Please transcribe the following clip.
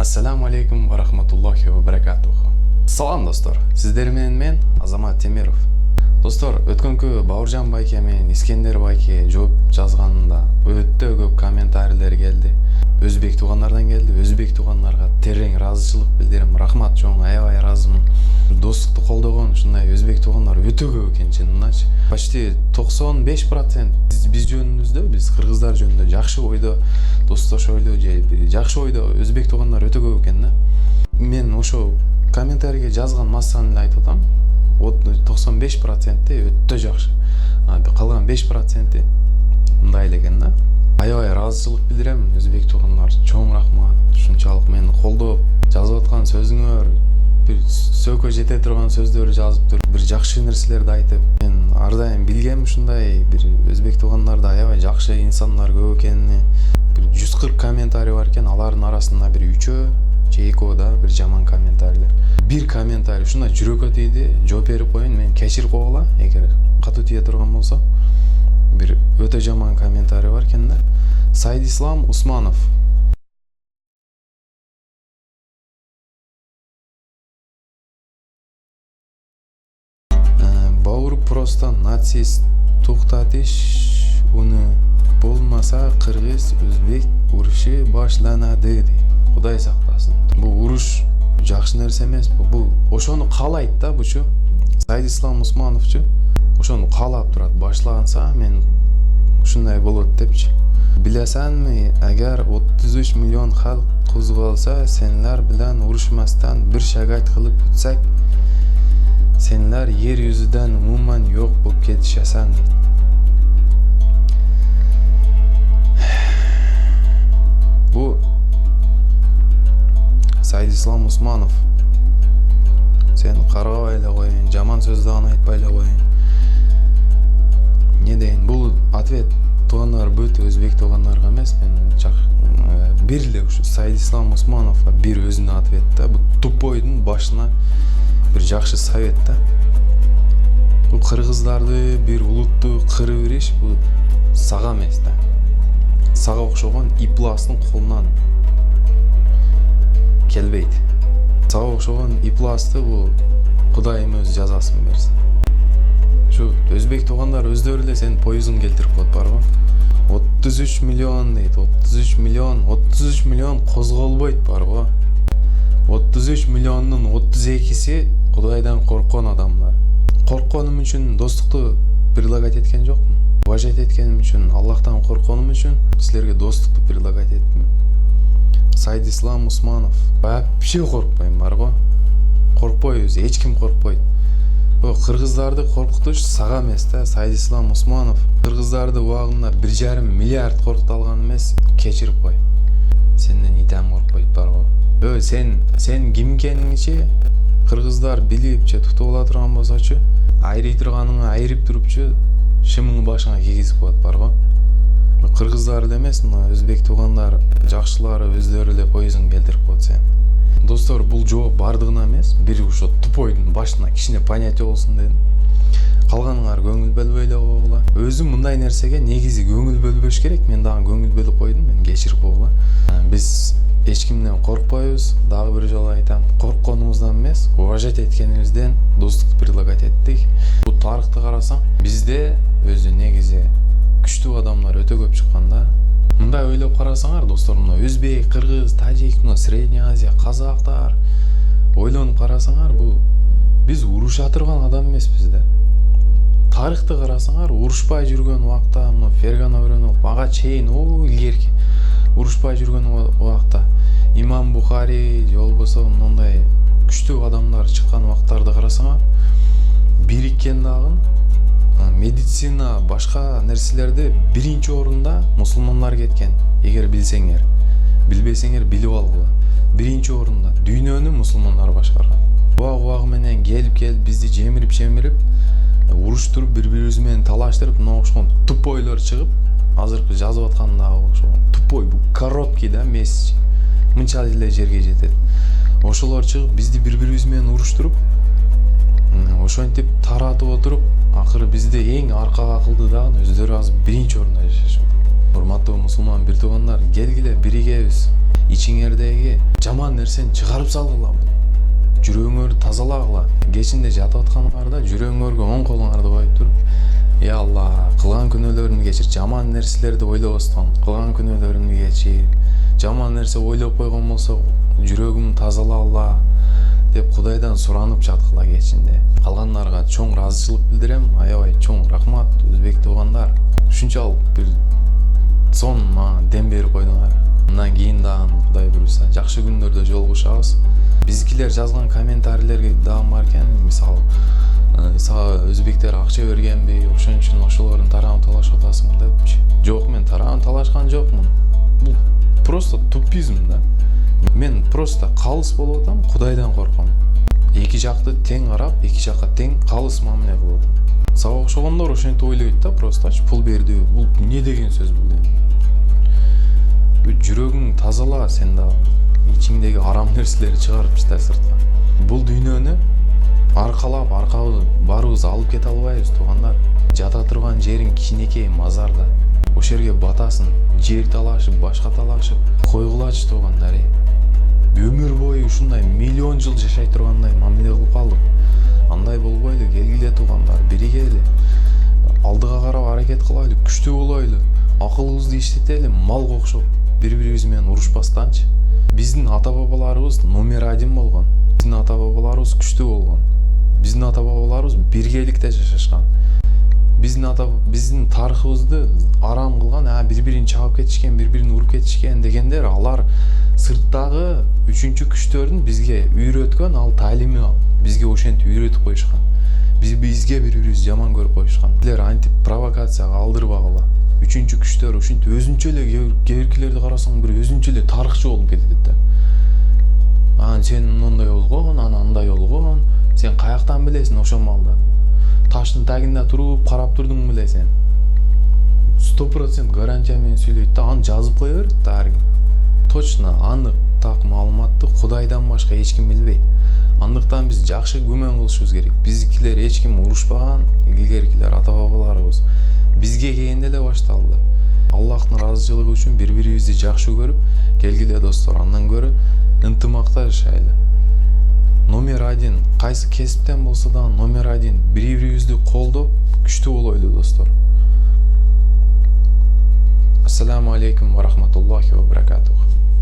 Ассаламу алейкум ва рахматуллахи ва баракатуху. Салам достор, сиздер менен мен Азамат Темиров. Достор, өткөнкү Бауыржан байке менен Искендер байке жооп жазганында өтө көп комментарийлер келди. Өзбек туугандардан келди. Өзбек туугандарга терең ыраазычылык билдирем. Рахмат, чоң, аябай ыраазымын. Достукту колдогон ушундай өзбек туугандар өтө көп экен чынындачы. Почти 95% биз жөнүбүздө, биз кыргыздар жөнүндө жакшы ойдо, достошойлуу же жакшы ойдо өзбек туугандар өтө көп экен да. Мен ошо комментарийге жазган массаны эле айтып атам. 95% өтө жакшы. Калган 5% мындай эле экен да. Аябай ыраазычылык билдирем, өзбек туугандар, чоң рахмат. Ушунчалык мени колдоп, жазып аткан сөзүңөр, бир сөкө жете турган сөздөр жазып туруп, бир жакшы нерселерди айтып, мен ар дайым билгем ушундай бир өзбек туугандарда аябай жакшы инсандар көп экенин. Бир 140 комментарий бар экен, алардын арасында бир 3 же 2 да бир жаман комментарийлер. Бир комментарий ушундай жүрөккө тийди, жооп берип коеюн, мен кечирип койгула, эгер катуу тие турган болсо. Бир өтө жаман комментарий бар экен да. Сайдислам Усманов. Бауыр просто нацист, токтатыш уну, болмаса кыргыз өзбек урушу башланады дейт. Кудай сактасын. Бул уруш жакшы нерсе эмес, бул ошону каалайт да бучу. Сайдислам Усмановчу ошону каалап турат, башлаганса мен ушундай болот депчи. Билесенми, эгер 33 миллион халк козголса, сенлер билен урушмастан бир шагат кылып өтсөк, сенлер жер жүзүдөн умуман жок болуп кетишесен дейт. Бу Сайдислам Усманов, сен каргабай эле коеюн, жаман сөз дагы айтпай эле коеюн. Не дейин, бул ответ туугандар бүт өзбек туугандарга эмес, мен бир эле ушу Сайдислам Усмановго бир өзүнө ответ да. Бул тупойдун башына бир жакшы совет да. Бул кыргыздарды бир улутту кырып бериш, бул сага эмес да. Сага окшогон ипластын колунан келбейт. Сага окшогон ипласты бул Кудайым өз жазасын берсин. Şu өзбек туугандар өздөрү эле сенин поюзун келтирип коет барбы? 33 миллион дейт, 33 миллион козголбойт барбы? 33 миллиондун 32си Кудайдан корккон адамдар. Коркконум үчүн достукту предлагать эткен жокмун. Уважать эткеним үчүн, Аллахтан коркконум үчүн силерге достукту предлагать эттим. Сайдислам Усманов, вообще коркпойм барбы? Коркпойбуз, эч ким коркпойт. Кыргыздарды коркутуш сага эмес да, Сайдислам Усманов. Кыргыздарды убагында 1,5 миллиард коркута алган эмес, кечирип кой. Сенден итем коркпойт барбы? Сен ким экениңчи кыргыздар билипчи тутуп ала турган болсочу, айрый турганыңа айрып турупчу, шымыңы башыңа кийгизип коет барбы? Кыргыздар эле эмес, мына өзбек туугандар жакшылары өздөрү эле поюзун келтирип коет сен. Достор, бул жооп бардыгына эмес, бир ошо тупойдун башына кичине понятие болсун дедим. Калганыңар көңүл бөлбөй эле койгула. Өзүм мындай нерсеге негизи көңүл бөлбөш керек, мен дагы көңүл бөлүп койдум, мен кечирип койгула. Биз эч кимден коркпойбуз, дагы бир жолу айтам, коркконубуздан эмес, уважать эткенибизден достукту предлагать эттик. Бул тарыхты карасаң, бизде өзү негизи күчтүү адамдар өтө көп чыккан да. Мындай ойлоп карасаңар, достор, мына өзбек, кыргыз, тажик, мына Средняя Азия, казактар ойлонуп карасаңар, бул биз уруша турган адам эмеспиз да. Тарыхты карасаңар, урушпай жүргөн убакта, мына Фергана өрөнү ага чейин илгерки урушпай жүргөн убакта Имам Бухари же болбосо мындай күчтүү адамдар чыккан убактарды карасаңар, бириккен дагы медицина, башка нерселерде биринчи орунда мусулмандар кеткен. Эгер билсеңер, билбесеңер билип алгыла. Биринчи орунда дүйнөнү мусулмандар башкарган. Убагы менен келип бизди жемирип, уруштуруп, бири-бирибиз менен талаштырып, мына окшогон тупойлор чыгып, азыркы жазып аткандагы окшогон тупой, бул коробки да, месси. Мынчалык эле жерге жетет. Ошолор чыгып, бизди бири-бирибиз менен уруштуруп, ошентип таратып отуруп, акыры бизде эң аркага кылды дагы өздөрү азыр биринчи орунда жашашат. Урматтуу мусулман бир туугандар, келгиле биригебиз. Ичиңердеги жаман нерсени чыгарып салгыла. Жүрөгүңөрдү тазалагыла. Кечинде жатып атканыңарда жүрөгүңөргө оң колуңарды коюп туруп, я Алла, кылган күнөөлөрүмдү кечир, жаман нерселерди ойлобостон, кылган күнөөлөрүмдү кечир. Жаман нерсе ойлоп койгон болсо, жүрөгүмдү тазалагыла деп Кудайдан суранып жаткыла кечинде. Калгандарга чоң ыраазычылык билдирем. Аябай чоң рахмат, өзбек туугандар. Ушунчалык бир сонма дем берип койдуңар. Мындан кийин дагы Кудай буйруса жакшы күндөрдө жолугушабыз. Биздикилер жазган комментарийлерге дагы бар экен. Мисалы, сага өзбектер акча бергенби, ошон үчүн ошолордун тарабын талашып атасың депчи. Жок, мен тарабын талашкан жокмун. Бул просто тупизм да. Мен просто калыс болуп атам, Кудайдан корком. Эки жакты тең карап, эки жакка тең калыс мамиле кылып атам. Сага окшогондор ошентип ойлойт да, просто пул берди. Бул эмне деген сөз бул эми? Жүрөгүң тазала, сен да ичиңдеги арам нерселерди чыгарып ташта сыртка. Бул дүйнөнү аркалап, барыбыз алып кете албайбыз, туугандар. Жата турган жериң кичинекей мазарда. Ошол жерге батасын, жер талашып, башка талашып койгулачы, туугандар. Өмүр бою ушундай миллион жыл жашай тургандай мамиле кылып калдык. Андай болбойлу, келгиле туугандар, биригели. Алдыга карап аракет кылайлы, күчтүү болойлу, акылыбызды иштетели, малга окшоп бири-бирибиз менен урушпастанчы. Биздин ата-бабаларыбыз номер 1 болгон. Биздин ата-бабаларыбыз күчтүү болгон. Биздин ата-бабаларыбыз биргеликте жашашкан. Биздин тарыхыбызды арам кылган, бири-бирин чабып кетишкен, бири-бирин уруп кетишкен дегендер, алар сырттагы үчүнчү күчтөрдүн бизге үйрөткөн ал таалими бизге ошентип үйрөтүп коюшкан. Бизге бири-бирибизди жаман көрүп коюшкан. Билер антип провокацияга алдырбагыла. Үчүнчү күчтөр ушинтип өзүнчө эле кээкилерди карасаң бир өзүнчө эле тарыхчы болуп кетет да. Сен мындай болгон, андай болгон. Сен каяктан билесиң ошол малда? Таштын тагында туруп карап турдуң беле сен? 100% гарантия менен сүйлөйт да, аны жазып кое берет да ар ким. Точно, анык, так маалыматты Кудайдан башка эч ким билбейт. Андыктан биз жакшы күмөн кылышыбыз керек. Биздикилер эч ким урушпаган, илгеркилер ата-бабаларыбыз бизге келгенде эле башталды. Аллахтын ыраазычылыгы үчүн бири-бирибизди жакшы көрүп, келгиле достор, андан көрө ынтымакта жашайлы. Номер 1, кайсы кесиптен болсо да номер 1, бири-бирибизди колдоп, күчтүү болойлу достор. Ассаламу алейкум ва рахматуллахи ва баракатух.